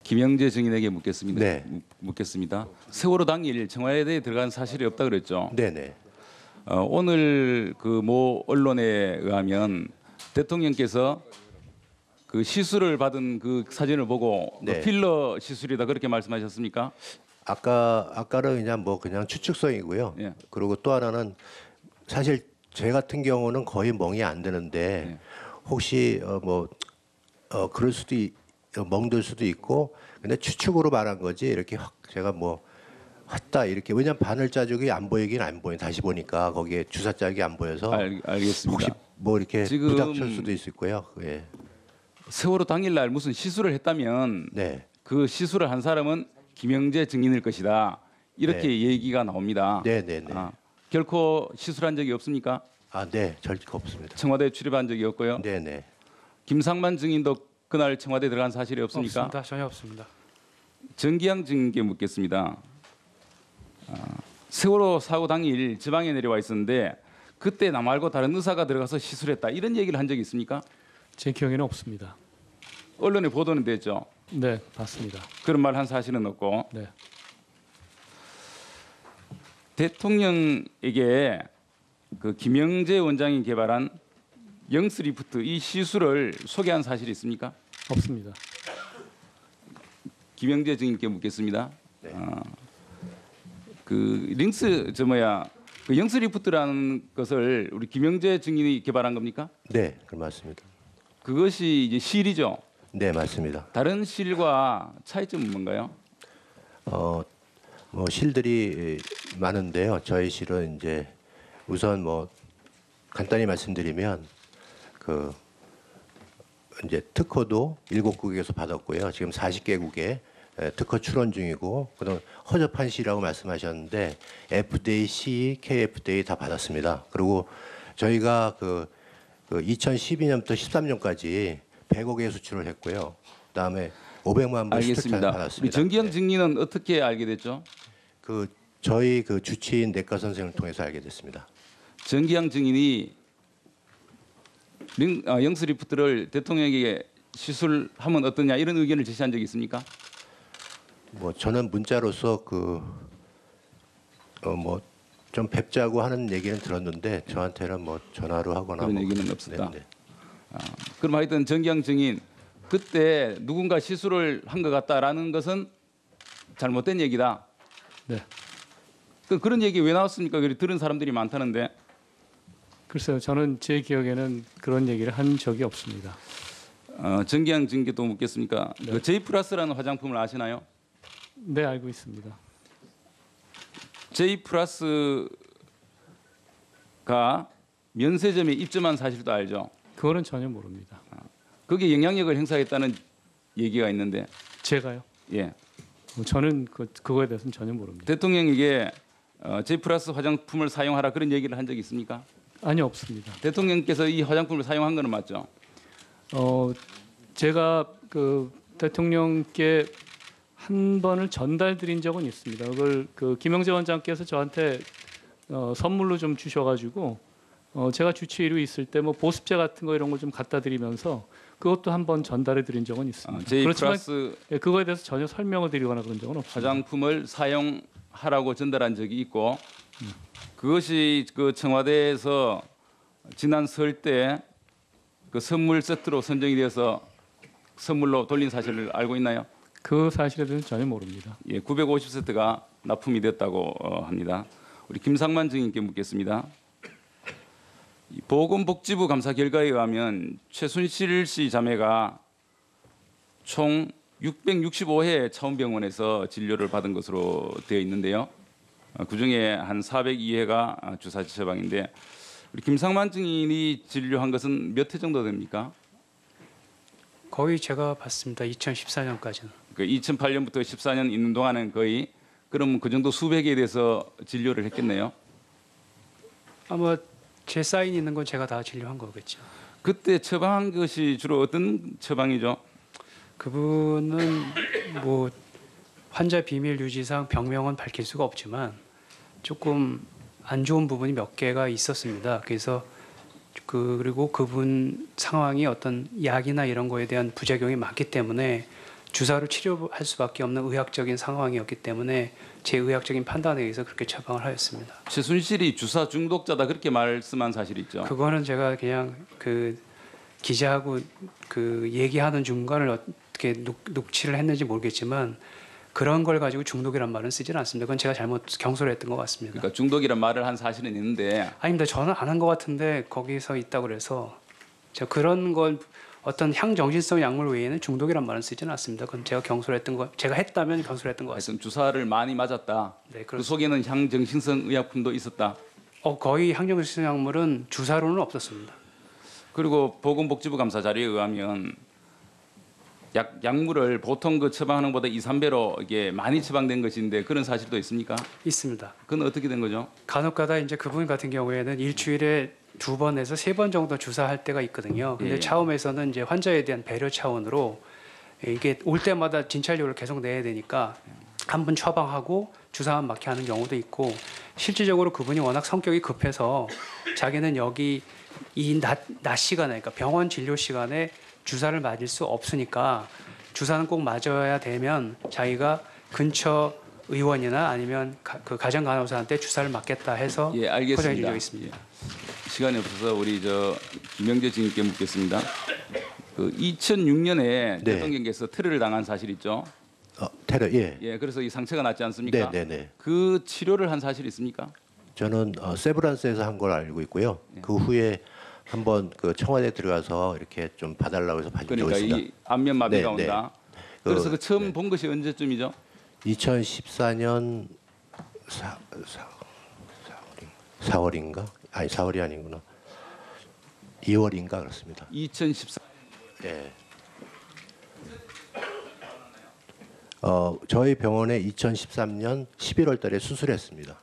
김영재 증인에게 묻겠습니다. 네. 묻겠습니다. 세월호 당일 청와대에 들어간 사실이 없다 그랬죠. 네네. 오늘 그 모 언론에 의하면 대통령께서 그 시술을 받은 그 사진을 보고 네. 그 필러 시술이다 그렇게 말씀하셨습니까? 아까는 그냥 추측성이고요. 예. 그리고 또 하나는 사실 제 같은 경우는 거의 멍이 안 드는데 예. 혹시 그럴 수도 멍들 수도 있고 근데 추측으로 말한 거지 이렇게 확 제가 왔다 이렇게 왜냐면 바늘자국이 안 보이긴 안 보여 다시 보니까 거기에 주사짝이 안 보여서 알겠습니다. 혹시 이렇게 지금 부닥칠 수도 있을 거예요. 예. 세월호 당일날 무슨 시술을 했다면 네. 그 시술을 한 사람은 김영재 증인일 것이다. 이렇게 얘기가 나옵니다. 네네네. 결코 시술한 적이 없습니까? 네, 절대 없습니다. 청와대에 출입한 적이 없고요. 네네. 김상만 증인도 그날 청와대에 들어간 사실이 없습니까? 없습니다. 전혀 없습니다. 정기양 증인께 묻겠습니다. 세월호 사고 당일 지방에 내려와 있었는데 그때 나 말고 다른 의사가 들어가서 시술했다 이런 얘기를 한 적이 있습니까? 제 기억에는 없습니다. 언론에 보도는 됐죠. 네, 봤습니다. 그런 말 한 사실은 없고 네. 대통령에게 그 김영재 원장이 개발한 영스리프트 이 시술을 소개한 사실이 있습니까? 없습니다. 김영재 증인께 묻겠습니다. 네. 그 그 영스리프트라는 것을 우리 김영재 증인이 개발한 겁니까? 네, 그 맞습니다. 그것이 이제 실이죠. 네, 맞습니다. 다른 실과 차이점은 뭔가요? 실들이 많은데요. 저희 실은 이제 우선 간단히 말씀드리면 이제 특허도 7국에서 받았고요. 지금 40개국에 특허 출원 중이고 그다음 허접한 실이라고 말씀하셨는데 FDA, CE, KFDA 다 받았습니다. 그리고 저희가 2012년부터 13년까지 100억의 수출을 했고요. 그다음에 500만 번 수출을 알겠습니다. 우리 받았습니다. 정기영 네. 증인은 어떻게 알게 됐죠? 저희 주치의 내과 선생을 통해서 알게 됐습니다. 정기영 증인이 영스리프트를 대통령에게 시술하면 어떠냐 이런 의견을 제시한 적이 있습니까? 저는 문자로서 좀 뵙자고 하는 얘기는 들었는데 저한테는 전화로 하거나 그런 얘기는 없었다. 네. 그럼 하여튼 정기영 증인 그때 누군가 시술을 한 것 같다라는 것은 잘못된 얘기다. 네. 그런 얘기 왜 나왔습니까? 그래 들은 사람들이 많다는데. 글쎄요, 저는 제 기억에는 그런 얘기를 한 적이 없습니다. 정기영 증인께 또 묻겠습니까? 네. 그 J 플러스라는 화장품을 아시나요? 네, 알고 있습니다. J 플러스가 면세점에 입점한 사실도 알죠? 그거는 전혀 모릅니다. 거기에 영향력을 행사했다는 얘기가 있는데, 제가요? 예, 저는 그거에 대해서는 전혀 모릅니다. 대통령에게 J 플러스 화장품을 사용하라 그런 얘기를 한 적이 있습니까? 아니요, 없습니다. 대통령께서 이 화장품을 사용한 거는 맞죠? 제가 대통령께 한 번을 전달드린 적은 있습니다. 그걸 김영재 원장께서 저한테 선물로 좀 주셔가지고 제가 주치 1위 있을 때 보습제 같은 거 이런 거 좀 갖다 드리면서 그것도 한 번 전달해드린 적은 있습니다. J 그렇지만 플러스 그거에 대해서 전혀 설명을 드리거나 그런 적은 없습니다. 화장품을 사용하라고 전달한 적이 있고, 그것이 그 청와대에서 지난 설 때 그 선물 세트로 선정이 되어서 선물로 돌린 사실을 알고 있나요? 그 사실에 대해서는 전혀 모릅니다. 예, 950세트가 납품이 됐다고 합니다. 우리 김상만 증인께 묻겠습니다. 이 보건복지부 감사 결과에 의하면 최순실 씨 자매가 총 665회 차원병원에서 진료를 받은 것으로 되어 있는데요. 그중에 한 402회가 주사지 처방인데 우리 김상만 증인이 진료한 것은 몇 회 정도 됩니까? 거의 제가 봤습니다. 2014년까지는. 그 2008년부터 14년 있는 동안은 거의 그럼 그 정도 수백에 대해서 진료를 했겠네요. 아마 제 사인 있는 건 제가 다 진료한 거겠죠. 그때 처방한 것이 주로 어떤 처방이죠? 그분은 환자 비밀 유지상 병명은 밝힐 수가 없지만 조금 안 좋은 부분이 몇 개가 있었습니다. 그래서 그리고 그분 상황이 어떤 약이나 이런 거에 대한 부작용이 많기 때문에 주사로 치료할 수밖에 없는 의학적인 상황이었기 때문에 제 의학적인 판단에 의해서 그렇게 처방을 하였습니다. 최순실이 주사 중독자다 그렇게 말씀한 사실 있죠. 그거는 제가 그냥 그 기자하고 그 얘기하는 중간을 어떻게 녹취를 했는지 모르겠지만 그런 걸 가지고 중독이란 말은 쓰지는 않습니다. 그건 제가 잘못 경솔했던 것 같습니다. 그러니까 중독이란 말을 한 사실은 있는데 아닙니다. 저는 안 한 것 같은데 거기서 있다고 그래서 제가 그런 걸 어떤 향정신성 약물 외에는 중독이란 말은 쓰지는 않습니다. 그건 제가 경솔했던 거, 제가 했다면 경솔했던 것 같습니다. 하여튼 주사를 많이 맞았다. 네, 그 그렇습니다. 속에는 향정신성 의약품도 있었다. 거의 향정신성 약물은 주사로는 없었습니다. 그리고 보건복지부 감사 자료에 의하면 약물을 보통 그 처방하는 것보다 2, 3배로 이게 많이 처방된 것인데 그런 사실도 있습니까? 있습니다. 그건 어떻게 된 거죠? 간혹가다 이제 그분 같은 경우에는 일주일에 2번에서 3번 정도 주사할 때가 있거든요. 근데 예. 처음에서는 이제 환자에 대한 배려 차원으로 이게 올 때마다 진찰료를 계속 내야 되니까 한 번 처방하고 주사만 맞게 하는 경우도 있고 실질적으로 그분이 워낙 성격이 급해서 자기는 여기 이 낮 시간에 그러니까 병원 진료 시간에 주사를 맞을 수 없으니까 주사는 꼭 맞아야 되면 자기가 근처 의원이나 아니면 그 가정간호사한테 주사를 맞겠다 해서 예, 포장해 준 알겠습니다. 적이 있습니다. 예. 시간이 없어서 우리 김영재 증인께 묻겠습니다. 그 2006년에 네. 대통령께서 테러를 당한 사실 있죠? 테러 예. 예, 그래서 이 상처가 났지 않습니까? 네네네. 그 치료를 한 사실 있습니까? 저는 세브란스에서 한 걸 알고 있고요. 그 후에 한번 그 청와대 들어가서 이렇게 좀 봐달라고 해서 봐준 적이 그러니까 있습니다. 이 안면 마비가 네, 네. 온다. 그래서 그 처음 본 것이 언제쯤이죠? 2014년 4월인가? 아니 4월이 아니구나. 2월인가 그렇습니다. 2014. 네. 저희 병원에 2013년 11월 달에 수술했습니다.